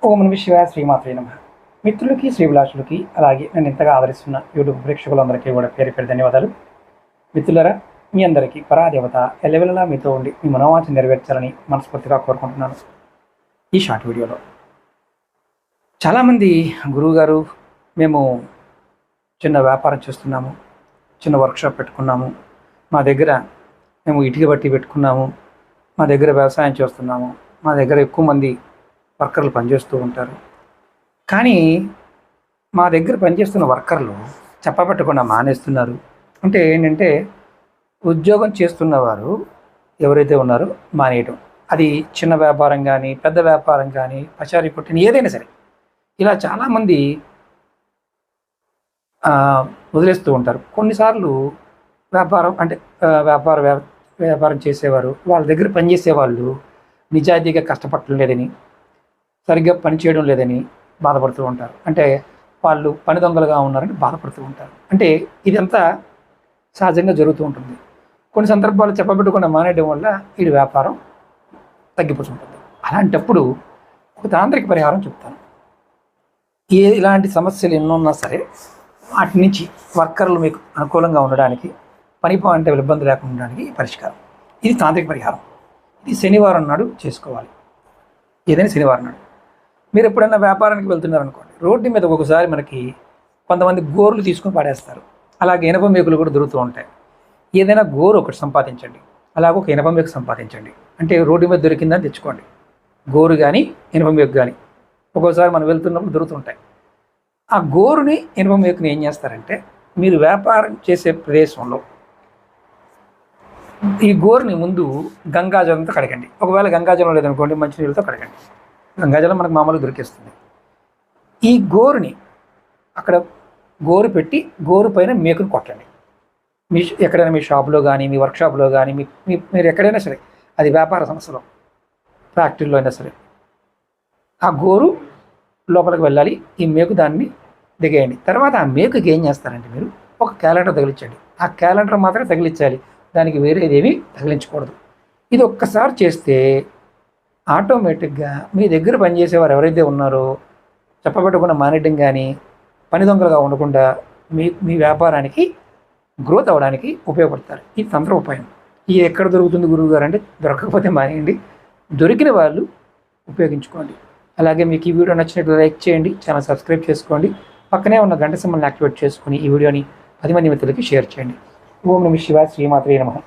ఓం నమః శివాయ శ్రీమాత్రే నమః. మిత్రులకి, శ్రీభిలాషులకి, అలాగే నన్ను ఇంతగా ఆదరిస్తున్న యూట్యూబ్ ప్రేక్షకులందరికీ కూడా పేరు పేరు ధన్యవాదాలు. మిత్రులారా, మీ అందరికీ పరాదేవత ఎల్లవెల్లలా మీతో ఉండి మీ మనోవాంఛ నెరవేర్చాలని మనస్ఫూర్తిగా కోరుకుంటున్నాను. ఈ షార్ట్ వీడియోలో చాలామంది గురువుగారు, మేము చిన్న వ్యాపారం చేస్తున్నాము, చిన్న వర్క్షాప్ పెట్టుకున్నాము, మా దగ్గర మేము ఇటుక బట్టి పెట్టుకున్నాము, మా దగ్గర వ్యవసాయం చేస్తున్నాము, మా దగ్గర ఎక్కువ మంది వర్కర్లు పనిచేస్తూ ఉంటారు. కానీ మా దగ్గర పనిచేస్తున్న వర్కర్లు చెప్పబెట్టకుండా మానేస్తున్నారు. అంటే ఏంటంటే, ఉద్యోగం చేస్తున్నవారు ఎవరైతే ఉన్నారో మానేయటం. అది చిన్న వ్యాపారం కానీ, పెద్ద వ్యాపారం కానీ, పచారీ కొట్టిన ఏదైనా సరే, ఇలా చాలామంది వదిలేస్తూ ఉంటారు. కొన్నిసార్లు వ్యాపారం అంటే వ్యాపారం చేసేవారు, వాళ్ళ దగ్గర పనిచేసే వాళ్ళు నిజాయితీగా కష్టపడటం లేదని, సరిగ్గా పని చేయడం లేదని బాధపడుతూ ఉంటారు. అంటే వాళ్ళు పని దొంగలుగా ఉన్నారని బాధపడుతూ ఉంటారు. అంటే ఇదంతా సహజంగా జరుగుతూ ఉంటుంది. కొన్ని సందర్భాలు చెప్పబెట్టకుండా మానేయడం వల్ల ఈ వ్యాపారం తగ్గిపోతుంటుంది. అలాంటప్పుడు ఒక తాంత్రిక పరిహారం చెప్తాను. ఇలాంటి సమస్యలు ఎన్నున్నా సరే, వాటి నుంచి వర్కర్లు మీకు అనుకూలంగా ఉండడానికి, పని అంటే ఇబ్బంది లేకుండా ఉండడానికి పరిష్కారం. ఇది తాంత్రిక పరిహారం. ఇది శనివారం నాడు చేసుకోవాలి. ఏదైనా శనివారం నాడు. మీరు ఎప్పుడైనా వ్యాపారానికి వెళ్తున్నారనుకోండి, రోడ్డు మీద ఒక్కొక్కసారి మనకి కొంతమంది గోర్లు తీసుకొని పడేస్తారు. అలాగే ఇనప మేకులు కూడా దొరుకుతూ ఉంటాయి. ఏదైనా గోరు ఒకటి సంపాదించండి, అలాగే ఒక ఇనప మేకు సంపాదించండి. అంటే రోడ్డు మీద దొరికిందని తెచ్చుకోండి. గోరు కానీ ఇనప మేకు కానీ ఒక్కోసారి మనం వెళ్తున్నప్పుడు దొరుకుతుంటాయి. ఆ గోరుని ఇనప మేకుని ఏం చేస్తారంటే, మీరు వ్యాపారం చేసే ప్రదేశంలో ఈ గోరుని ముందు గంగాజలంతో కడగండి. ఒకవేళ గంగాజలం లేదనుకోండి, మంచినీళ్ళతో కడగండి. గంగాజలం మనకు మామూలుగా దొరికేస్తుంది. ఈ గోరుని అక్కడ గోరు పెట్టి, గోరు పైన మేకుని కొట్టండి. ఎక్కడైనా మీ షాప్లో కానీ, మీ వర్క్షాప్లో కానీ, మీరు ఎక్కడైనా సరే, అది వ్యాపార సంస్థలో, ఫ్యాక్టరీలో అయినా సరే, ఆ గోరు లోపలికి వెళ్ళాలి. ఈ మేకు దాన్ని దిగేయండి. తర్వాత ఆ మేకుకి ఏం చేస్తారంటే, మీరు ఒక క్యాలెండర్ తగిలించండి. ఆ క్యాలెండర్ మాత్రమే తగిలించాలి, దానికి వేరేదేమీ తగిలించకూడదు. ఇది ఒక్కసారి చేస్తే ఆటోమేటిక్గా మీ దగ్గర పనిచేసేవారు ఎవరైతే ఉన్నారో చెప్పబెట్టకుండా మానేయడం కానీ, పని దొంగలుగా ఉండకుండా మీ వ్యాపారానికి గ్రోత్ అవ్వడానికి ఉపయోగపడతారు. ఈ తంత్ర ఉపాయం. ఇది ఎక్కడ దొరుకుతుంది గురువు గారు అంటే, దొరకకపోతే మానేయండి, దొరికిన వాళ్ళు ఉపయోగించుకోండి. అలాగే మీకు ఈ వీడియో నచ్చినట్లు లైక్ చేయండి, ఛానల్ సబ్స్క్రైబ్ చేసుకోండి, పక్కనే ఉన్న గంట సింబల్ని యాక్టివేట్ చేసుకుని ఈ వీడియోని 10 మంది మిత్రులకి షేర్ చేయండి. ఓం నమః శివాయ శ్రీమాత్రే నమః.